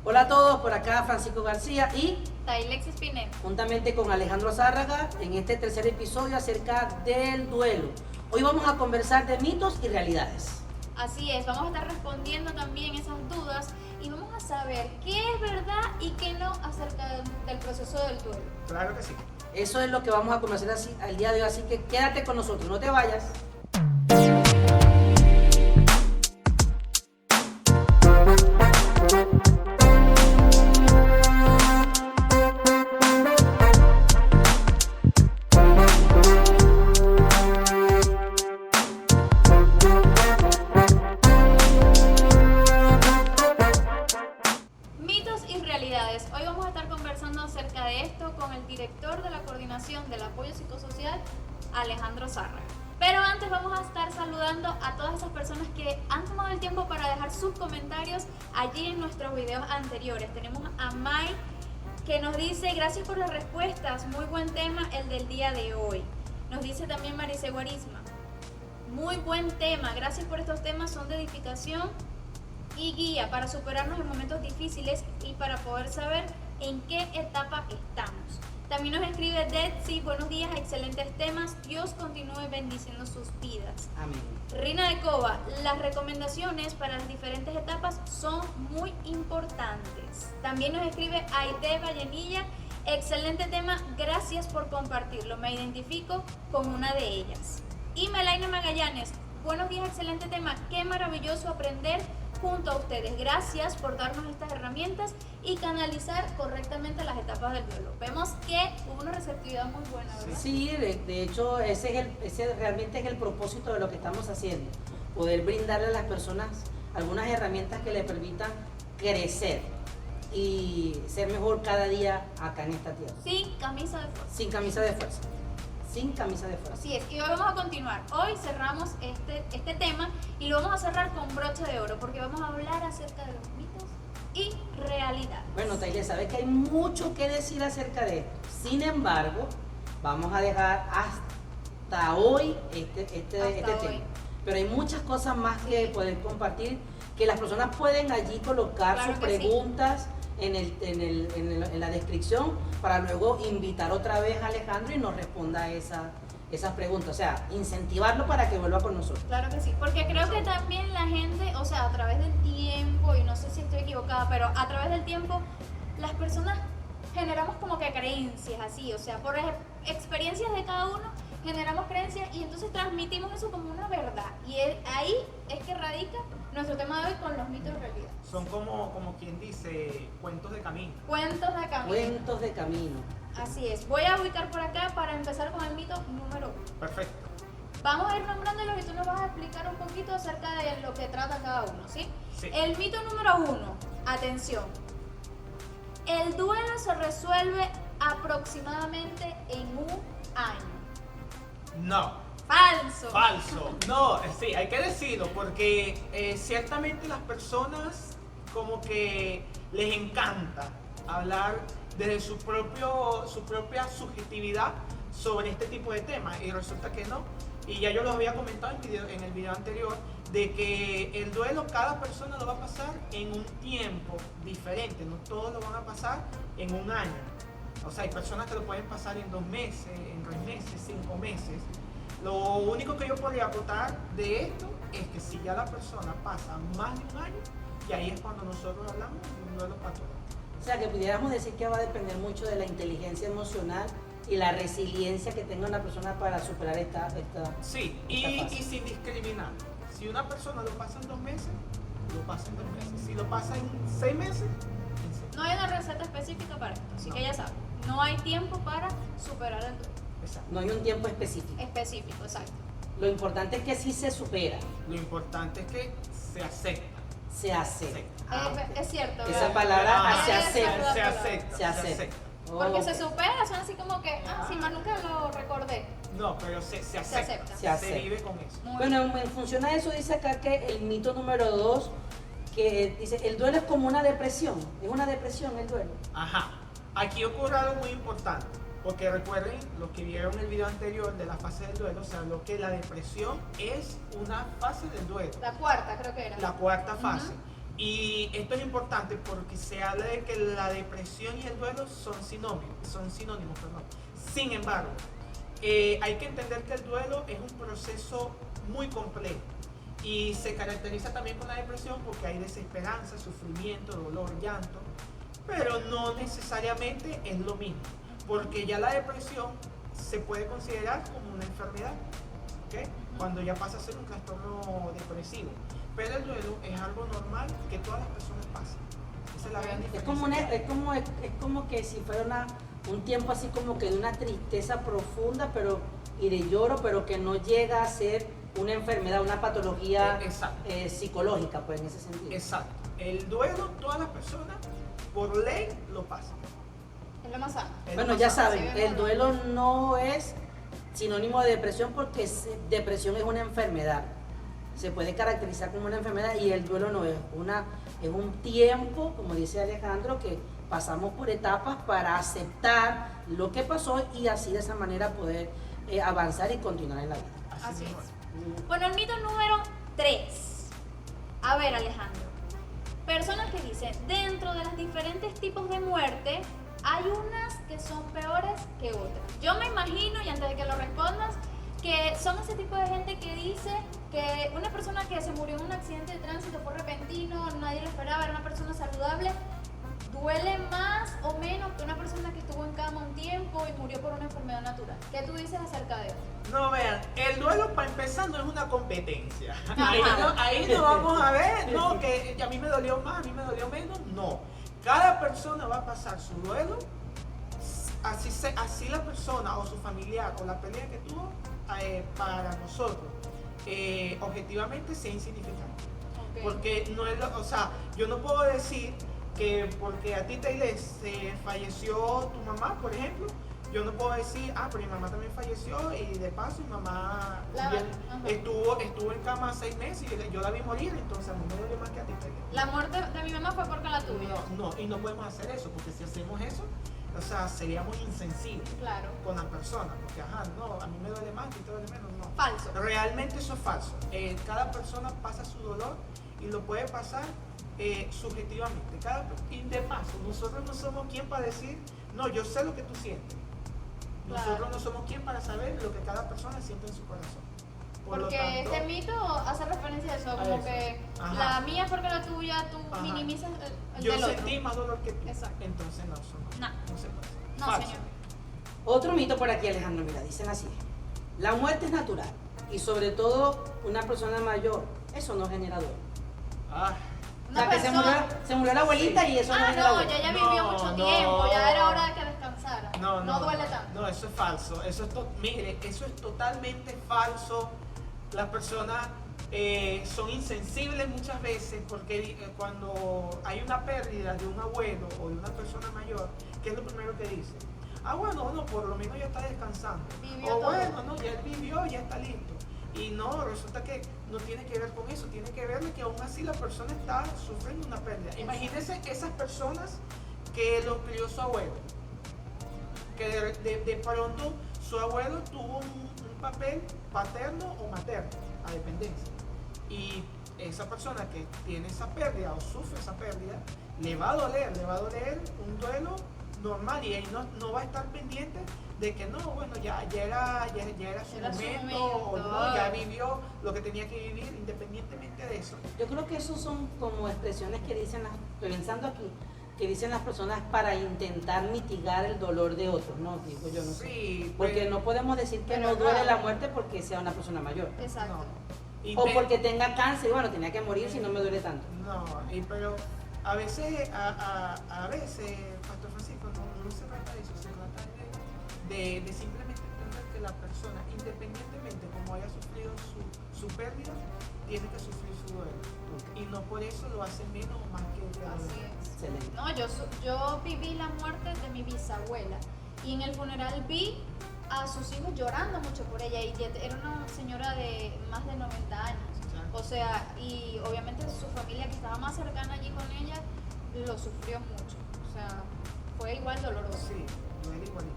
Hola a todos, por acá Francisco García y Tailex Espinel. juntamente con Alejandro Zárraga en este tercer episodio acerca del duelo. Hoy vamos a conversar de mitos y realidades. Así es, vamos a estar respondiendo también esas dudas y vamos a saber qué es verdad y qué no acerca del proceso del duelo. Claro que sí. Eso es lo que vamos a conversar al día de hoy, así que quédate con nosotros, no te vayas. Mitos y realidades. Hoy vamos a estar conversando acerca de esto con el director de la Coordinación del Apoyo Psicosocial, Alejandro Zárraga. Pero antes vamos a estar saludando a todas esas personas que han tomado el tiempo para dejar sus comentarios allí en nuestros videos anteriores. Tenemos a Mai que nos dice: gracias por las respuestas, muy buen tema el del día de hoy. Nos dice también Marice Guarisma: muy buen tema, gracias por estos temas, son de edificación y guía para superarnos en momentos difíciles y para poder saber en qué etapa estamos. También nos escribe Detsy: buenos días, excelentes temas, Dios continúe bendiciendo sus vidas. Amén. Rina de Cova: las recomendaciones para las diferentes etapas son muy importantes. También nos escribe Aide Vallenilla: excelente tema, gracias por compartirlo, me identifico con una de ellas. Y Melaina Magallanes: buenos días, excelente tema, qué maravilloso aprender junto a ustedes. Gracias por darnos estas herramientas y canalizar correctamente las etapas del duelo. Vemos que hubo una receptividad muy buena, ¿verdad? Sí, de hecho ese realmente es el propósito de lo que estamos haciendo, poder brindarle a las personas algunas herramientas que les permitan crecer y ser mejor cada día acá en esta tierra. Sin camisa de fuerza. Sin camisa de fuerza. Sin camisa de fuerza. Así es, y hoy vamos a continuar. Hoy cerramos este tema y lo vamos a cerrar con broche de oro porque vamos a hablar acerca de los mitos y realidad. Bueno, Taile, sabes que hay mucho que decir acerca de esto. Sin embargo, vamos a dejar hasta hoy este tema. hoy. Pero hay muchas cosas más que poder compartir, que las personas pueden allí colocar Claro sus que sí. preguntas en la descripción para luego invitar otra vez a Alejandro y nos responda a esas preguntas. O sea, incentivarlo para que vuelva con nosotros. Claro que sí, porque creo que también la gente, o sea, a través del tiempo, y no sé si estoy equivocada, pero a través del tiempo las personas generamos como que creencias así, o sea, por experiencias de cada uno generamos creencias y entonces transmitimos eso como una verdad. Y ahí es que radica nuestro tema de hoy con los mitos y realidad. Son como quien dice, cuentos de camino. Cuentos de camino. Cuentos de camino. Así es. Voy a ubicar por acá para empezar con el mito número 1. Perfecto. Vamos a ir nombrándolos y tú nos vas a explicar un poquito acerca de lo que trata cada uno, ¿sí? Sí. El mito número 1, atención. El duelo se resuelve aproximadamente en un año. No. Falso. Falso. No, sí, hay que decirlo porque ciertamente las personas como que les encanta hablar desde su propia subjetividad sobre este tipo de temas y resulta que no. Y ya yo lo había comentado en el video anterior de que el duelo cada persona lo va a pasar en un tiempo diferente, no todos lo van a pasar en un año. O sea, hay personas que lo pueden pasar en 2 meses, en 3 meses, 5 meses. Lo único que yo podría aportar de esto es que si ya la persona pasa más de un año, y ahí es cuando nosotros hablamos de un duelo patológico. O sea, que pudiéramos decir que va a depender mucho de la inteligencia emocional y la resiliencia que tenga una persona para superar esta Sí, fase. y sin discriminar. Si una persona lo pasa en 2 meses, lo pasa en 2 meses. Si lo pasa en 6 meses, en 6. No hay una receta específica para esto, así que ya saben, no hay tiempo para superar el duelo. Exacto. No hay un tiempo específico. Específico, exacto. Lo importante es que sí se supera, Lo importante es que se acepta. se acepta. Es cierto. Esa ¿verdad? palabra Ay, se esa acepta. es la Se palabra. acepta. Se acepta. Porque Ok. se supera, son así como que, sí, más nunca lo recordé. No, pero se acepta. acepta. Se acepta. Se vive con eso. Muy Bueno, bien. en función a eso dice acá que el mito número 2, que dice, el duelo es como una depresión. Es una depresión el duelo. Ajá. Aquí ocurre algo muy importante. Porque recuerden, los que vieron el video anterior de la fase del duelo, se habló que la depresión es una fase del duelo. La cuarta creo que era. La cuarta fase. Y esto es importante porque se habla de que la depresión y el duelo son sinónimos, perdón. Sin embargo, hay que entender que el duelo es un proceso muy complejo y se caracteriza también con la depresión porque hay desesperanza, sufrimiento, dolor, llanto, pero no necesariamente es lo mismo, porque ya la depresión se puede considerar como una enfermedad, ¿okay? Cuando ya pasa a ser un trastorno depresivo. Pero el duelo es algo normal que todas las personas pasan. Esa es la gran diferencia. Es como que si fuera un tiempo así como que de una tristeza profunda y de lloro, pero que no llega a ser una enfermedad, una patología psicológica, pues en ese sentido. Exacto. El duelo, todas las personas, por ley, lo pasan. Es lo más sano. Bueno, ya saben, el duelo no es sinónimo de depresión porque depresión es una enfermedad. Se puede caracterizar como una enfermedad y el duelo no es un tiempo, como dice Alejandro, que pasamos por etapas para aceptar lo que pasó y así de esa manera poder avanzar y continuar en la vida. Así es. Bueno, el mito número 3. A ver, Alejandro. Personas que dicen, dentro de los diferentes tipos de muerte, hay unas que son peores que otras. Yo me imagino, y antes de que lo respondas, que son ese tipo de gente que dice que una persona que se murió en un accidente de tránsito fue repentino, nadie lo esperaba, era una persona saludable, duele más o menos que una persona que estuvo en cama un tiempo y murió por una enfermedad natural. ¿Qué tú dices acerca de eso? No, vean, el duelo para empezar no es una competencia. Ahí no vamos a ver, no, que a mí me dolió más, a mí me dolió menos, no. Cada persona va a pasar su duelo, así la persona o su familiar o la pelea que tuvo, para nosotros, objetivamente sea insignificante. Okay. Porque no es, o sea, yo no puedo decir que porque a ti, Taylor, se falleció tu mamá, por ejemplo, yo no puedo decir, pero mi mamá también falleció y de paso mi mamá estuvo en cama 6 meses y yo la vi morir, entonces a mí me duele más que a ti, Taylor. La muerte de mi mamá fue porque la tuve. No, y no podemos hacer eso, porque si hacemos eso, o sea, seríamos insensibles con la persona, porque no, a mí me duele más, a ti te duele menos, no. Falso. Realmente eso es falso. Cada persona pasa su dolor y lo puede pasar subjetivamente. Y de paso, nosotros no somos quien para decir, no, yo sé lo que tú sientes. Nosotros no somos quien para saber lo que cada persona siente en su corazón. Porque este mito hace referencia a eso, como que la mía es porque la tuya, tú minimizas el yo del otro. sentí más dolor que tú. Exacto. Entonces no se puede. No, Falso. señor. Otro mito por aquí, Alejandro, mira, dicen así: la muerte es natural y sobre todo una persona mayor, eso no genera dolor. O sea, que se murió la abuelita y eso no genera dolor. Ya vivió mucho tiempo, ya era hora de que descansara. No duele tanto. No, eso es falso. Mire, eso es totalmente falso. Las personas son insensibles muchas veces porque cuando hay una pérdida de un abuelo o de una persona mayor, ¿qué es lo primero que dice? Bueno, no, por lo menos ya está descansando. Bueno, no, ya él vivió, ya está listo. Y no, resulta que no tiene que ver con eso, tiene que ver de que aún así la persona está sufriendo una pérdida. Imagínense esas personas que los crió su abuelo, que de pronto su abuelo tuvo un papel paterno o materno, a dependencia. Y esa persona que tiene esa pérdida o sufre esa pérdida, le va a doler un duelo normal y él no va a estar pendiente de que no, bueno, ya era su momento, o no, ya vivió lo que tenía que vivir independientemente de eso. Yo creo que esos son como expresiones que dicen, pensando aquí, que dicen las personas para intentar mitigar el dolor de otros, ¿no? Digo yo, no sé. Porque no podemos decir que no duele la muerte porque sea una persona mayor. Exacto. O porque tenga cáncer, bueno, tenía que morir si no me duele tanto. No, pero a veces, Pastor Francisco, no se trata de eso, se trata de simplemente entender que la persona, independientemente como haya sufrido su pérdida, tiene que sufrir su duelo. Y no por eso lo hace menos o más que el Así es. Excelente. No, yo viví la muerte de mi bisabuela y en el funeral vi a sus hijos llorando mucho por ella y era una señora de más de 90 años. O sea, y obviamente su familia que estaba más cercana allí con ella lo sufrió mucho. O sea, fue igual doloroso. Sí, duele igualito.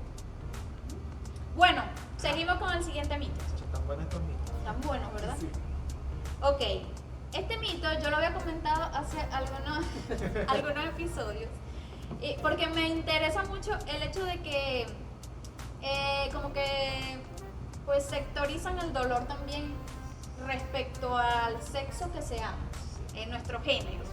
Bueno, seguimos con el siguiente mito. Están buenos estos mitos. Están buenos, ¿verdad? Sí. Ok. este mito yo lo había comentado hace algunos episodios, porque me interesa mucho el hecho de que como que pues sectorizan el dolor también respecto al sexo que seamos, en nuestro género.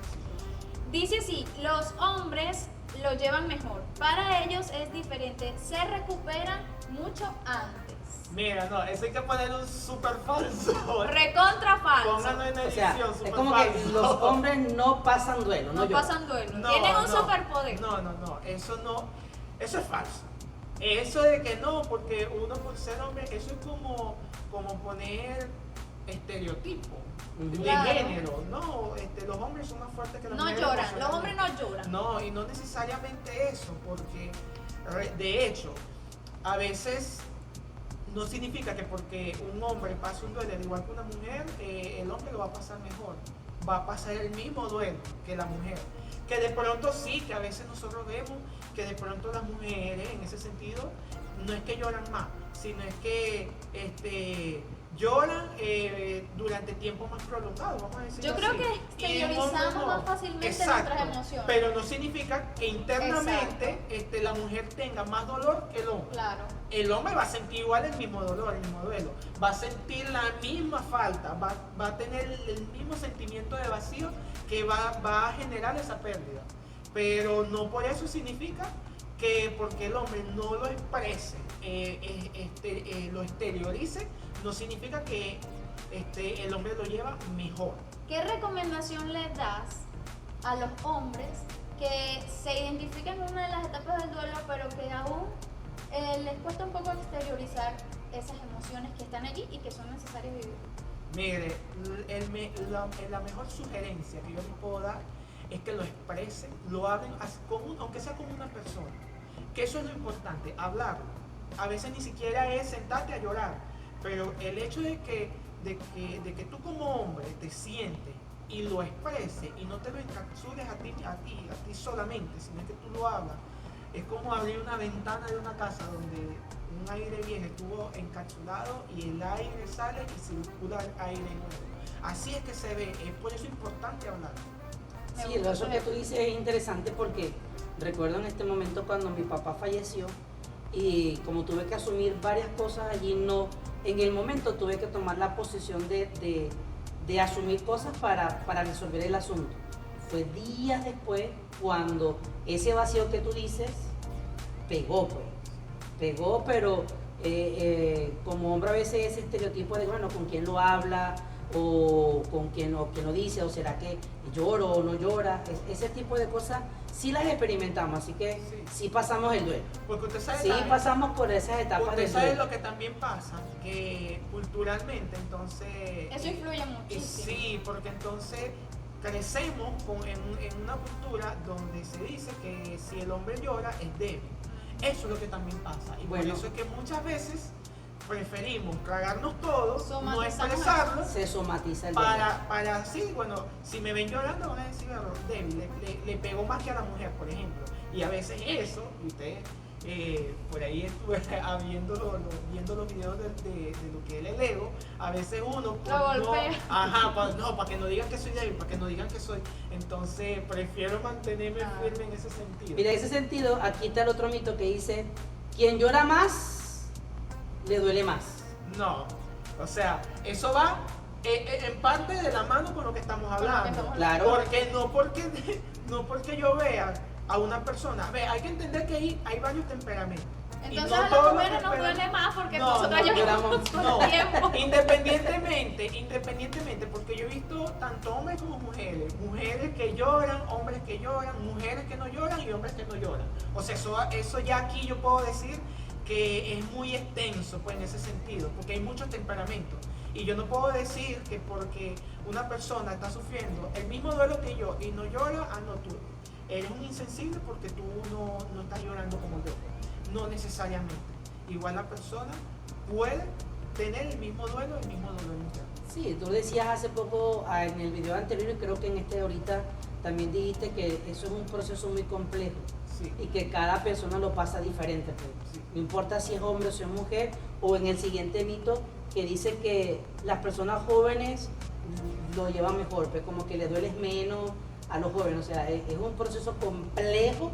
Dice así, los hombres lo llevan mejor, para ellos es diferente, se recuperan mucho antes. Mira, no, eso hay que poner un súper falso. Recontra falso. Pónganlo en O edición, sea, súper es como falso. que los hombres no pasan duelo, No lloran. pasan duelo, No, tienen un no. superpoder. No, eso es falso. Eso de que no, porque uno por ser hombre, eso es como poner estereotipo de Claro. género. No, los hombres son más fuertes que las No mujeres. lloran, los hombres no lloran. No, y no necesariamente eso, porque de hecho, a veces no significa que porque un hombre pase un duelo al igual que una mujer, el hombre lo va a pasar mejor. Va a pasar el mismo duelo que la mujer. Que de pronto sí, que a veces nosotros vemos que de pronto las mujeres, en ese sentido, no es que lloran más, sino es que lloran durante tiempos más prolongados, vamos a decir. Yo así. creo que Y en exteriorizamos hombres no. más fácilmente Exacto, nuestras emociones. pero no significa que internamente la mujer tenga más dolor que el hombre. Claro. El hombre va a sentir igual el mismo dolor, el mismo duelo, va a sentir la misma falta, va a tener el mismo sentimiento de vacío que va a generar esa pérdida. Pero no por eso significa que porque el hombre no lo exprese, lo exteriorice, no significa que el hombre lo lleva mejor. ¿Qué recomendación le das a los hombres que se identifican en una de las etapas del duelo, pero que aún les cuesta un poco exteriorizar esas emociones que están allí y que son necesarias vivir? Mire, la mejor sugerencia que yo les puedo dar es que lo expresen, lo hablen aunque sea como una persona. Que eso es lo importante, hablarlo. A veces ni siquiera es sentarte a llorar, pero el hecho de que tú como hombre te sientes y lo expreses y no te lo encapsules a ti solamente, sino que tú lo hablas. Es como abrir una ventana de una casa donde un aire viejo estuvo encapsulado y el aire sale y circula el aire nuevo. Así es que se ve, es por eso importante hablar. Sí, eso que tú dices es interesante porque recuerdo en este momento cuando mi papá falleció y como tuve que asumir varias cosas allí, en el momento tuve que tomar la posición de asumir cosas para resolver el asunto. Fue días después cuando ese vacío que tú dices pegó, pero como hombre a veces ese estereotipo de, bueno, con quién lo habla o con quién lo dice, o será que lloro o no llora, ese tipo de cosas sí las experimentamos, así que sí pasamos el duelo. Porque usted sabe, Sí pasamos por esas etapas usted del sabe duelo. lo que también pasa, que culturalmente entonces... Eso influye muchísimo. Sí, porque entonces crecemos en una cultura donde se dice que si el hombre llora es débil. Eso es lo que también pasa. Y Bueno. por eso es que muchas veces preferimos tragarnos todos, no Somatizamos expresarlo, Se somatiza el duelo. para así, bueno, si me ven llorando van a decir, "Bueno, débil, le pegó más que a la mujer, por ejemplo". Y a veces eso, y ustedes, por ahí estuve viendo los videos de lo que es el ego, a veces uno Lo golpea. para que no digan que soy débil, para que no digan que soy, entonces prefiero mantenerme firme en ese sentido. Mira, en ese sentido, aquí está el otro mito que dice, quien llora más, le duele más. No, o sea, eso va en parte de la mano con lo que estamos hablando. Claro. Porque no porque yo vea a una persona, hay que entender que hay varios temperamentos. Y Entonces no a las todos los mujeres nos temperamentos- duele más porque No, nosotras no, lloramos todo no. el tiempo. Independientemente, porque yo he visto tanto hombres como mujeres que lloran, hombres que lloran, mujeres que no lloran y hombres que no lloran. O sea, eso ya aquí yo puedo decir que es muy extenso, pues, en ese sentido, porque hay muchos temperamentos. Y yo no puedo decir que porque una persona está sufriendo el mismo duelo que yo y no llora, no, tú eres un insensible porque tú no estás llorando como yo. No necesariamente. Igual la persona puede tener el mismo duelo interno. Sí, tú decías hace poco en el video anterior y creo que en este ahorita también dijiste que eso es un proceso muy complejo Sí. y que cada persona lo pasa diferente. Pues. Sí. No importa si es hombre o si es mujer, o en el siguiente mito que dice que las personas jóvenes lo llevan mejor, pues como que le dueles menos a los jóvenes. O sea, es un proceso complejo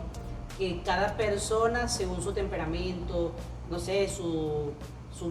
que cada persona, según su temperamento, no sé, su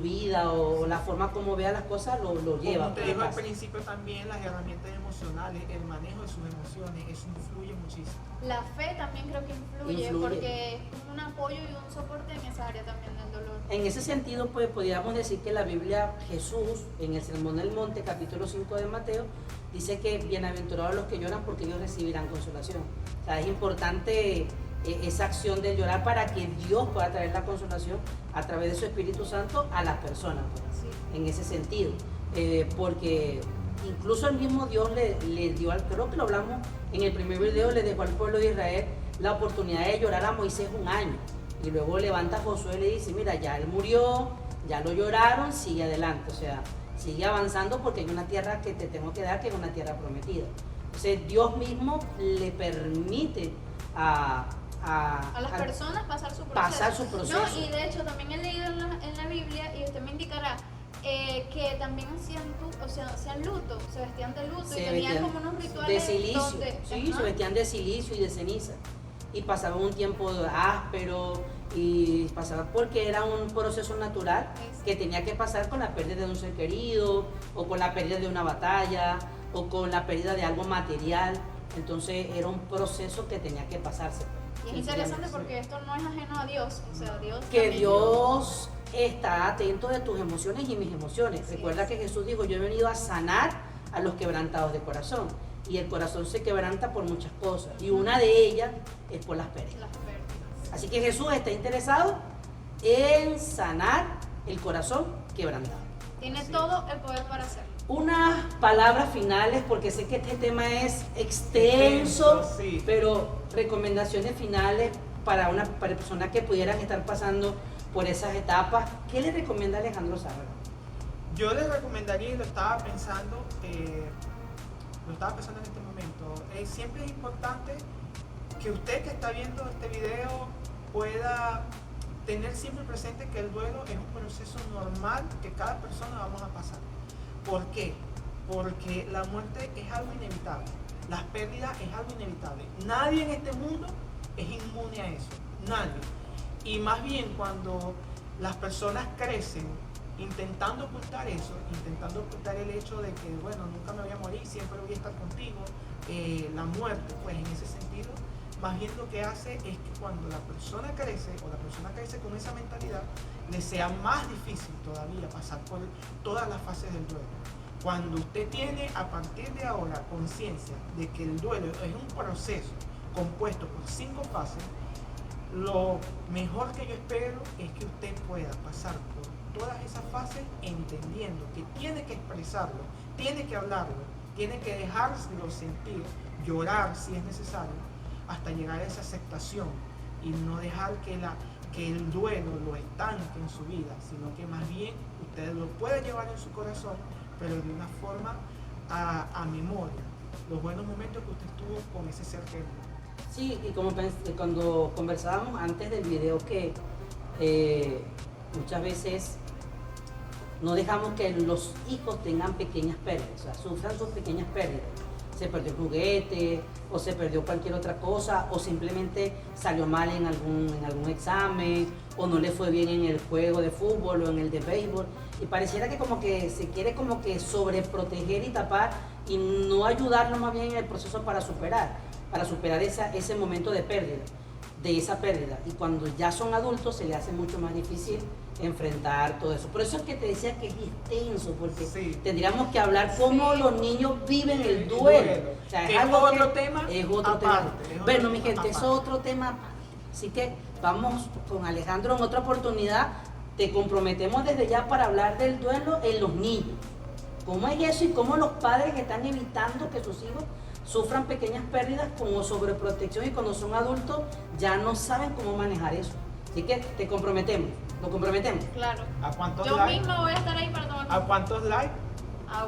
vida o la forma como vea las cosas, lo lleva. Como te dijo al principio también, las herramientas emocionales, el manejo de sus emociones, eso influye muchísimo. La fe también creo que influye. Porque es un apoyo y un soporte en esa área también del dolor. En ese sentido, pues podríamos decir que la Biblia, Jesús, en el Sermón del Monte, capítulo 5 de Mateo, dice que bienaventurados los que lloran porque ellos recibirán consolación. O sea, es importante esa acción de llorar para que Dios pueda traer la consolación a través de su Espíritu Santo a las personas, pues, Sí. en ese sentido. Porque incluso el mismo Dios le dio, creo que lo hablamos en el primer video, le dejó al pueblo de Israel la oportunidad de llorar a Moisés un año. Y luego levanta a Josué y le dice, mira, ya él murió, ya lo lloraron, sigue adelante. O sea, sigue avanzando porque hay una tierra que te tengo que dar, que es una tierra prometida. Entonces Dios mismo le permite a las personas pasar su proceso. No, y de hecho también he leído en la Biblia, y usted me indicará, que también hacían luto, se vestían de luto y tenían como unos rituales de silicio. donde, Sí, se vestían de silicio y de ceniza. Y pasaban un tiempo áspero y pasaba porque era un proceso natural que tenía que pasar con la pérdida de un ser querido, o con la pérdida de una batalla, o con la pérdida de algo material. Entonces era un proceso que tenía que pasarse. Y es interesante porque esto no es ajeno a Dios, o sea, Dios que también Dios está atento de tus emociones y mis emociones. Así Recuerda es. que Jesús dijo, yo he venido a sanar a los quebrantados de corazón. Y el corazón se quebranta por muchas cosas, y una de ellas es por las pérdidas. las pérdidas. Así que Jesús está interesado en sanar el corazón quebrantado. Tiene todo el poder para hacerlo. Unas palabras finales, porque sé que este tema es extenso, Sí. pero recomendaciones finales para una persona que pudieran estar pasando por esas etapas. ¿Qué le recomienda Alejandro Zárraga? Yo les recomendaría, y lo estaba pensando en este momento, siempre es importante que usted que está viendo este video pueda tener siempre presente que el duelo es un proceso normal que cada persona vamos a pasar. ¿Por qué? Porque la muerte es algo inevitable, las pérdidas es algo inevitable. Nadie en este mundo es inmune a eso, nadie. Y más bien cuando las personas crecen intentando ocultar eso, intentando ocultar el hecho de que, bueno, nunca me voy a morir, siempre voy a estar contigo, la muerte, pues en ese sentido, más bien lo que hace es que cuando la persona crece, o la persona crece con esa mentalidad, le sea más difícil todavía pasar por todas las fases del duelo. Cuando usted tiene a partir de ahora conciencia de que el duelo es un proceso compuesto por 5 fases, lo mejor que yo espero es que usted pueda pasar por todas esas fases entendiendo que tiene que expresarlo, tiene que hablarlo, tiene que dejárselo sentir, llorar si es necesario, hasta llegar a esa aceptación y no dejar que el duelo lo estanque en su vida, sino que más bien usted lo pueda llevar en su corazón, pero de una forma a memoria, los buenos momentos que usted tuvo con ese ser querido. Sí, y como cuando conversábamos antes del video, que muchas veces no dejamos que los hijos tengan pequeñas pérdidas, o sea, sufran sus pequeñas pérdidas. Se perdió un juguete, o se perdió cualquier otra cosa, o simplemente salió mal en algún examen, o no le fue bien en el juego de fútbol o en el de béisbol, y pareciera que como que se quiere como que sobreproteger y tapar, y no ayudarlo más bien en el proceso para superar ese momento de pérdida, de esa pérdida. Y cuando ya son adultos se le hace mucho más difícil enfrentar todo eso. Por eso es que te decía que es extenso, porque Sí. tendríamos que hablar cómo los niños viven el duelo. O sea, Que es algo otro que tema es otro aparte, tema. es otro Bueno, mi tema gente, eso es aparte. otro tema aparte. Así que vamos con Alejandro en otra oportunidad. Te comprometemos desde ya para hablar del duelo en los niños. ¿Cómo es eso y cómo los padres están evitando que sus hijos sufran pequeñas pérdidas como sobreprotección, y cuando son adultos ya no saben cómo manejar eso? Así que te comprometemos, lo comprometemos. Claro. ¿A cuántos Yo likes? misma voy a estar ahí para tomar. ¿A cuántos likes?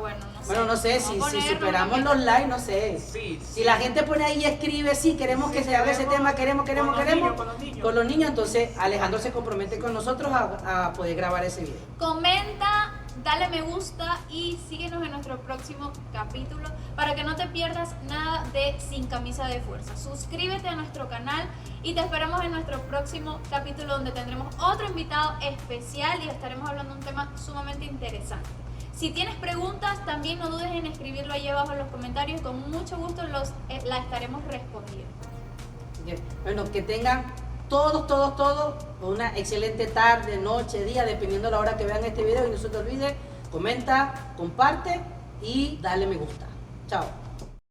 Bueno, no sé. Bueno, no sé, Vamos a si ponerlo, superamos ¿no? los likes, no sé. Sí, sí. Si la gente pone ahí y escribe, sí, queremos Sí, que se hable ese queremos, tema, queremos. con los niños. Entonces Alejandro se compromete con nosotros a poder grabar ese video. Comenta, dale me gusta y síguenos en nuestro próximo capítulo para que no te pierdas nada de Sin Camisa de Fuerza. Suscríbete a nuestro canal y te esperamos en nuestro próximo capítulo donde tendremos otro invitado especial y estaremos hablando de un tema sumamente interesante. Si tienes preguntas, también no dudes en escribirlo ahí abajo en los comentarios. Con mucho gusto la estaremos respondiendo. Bien. Bueno, que tengan todos una excelente tarde, noche, día, dependiendo de la hora que vean este video. Y no se te olvide, comenta, comparte y dale me gusta. Chao.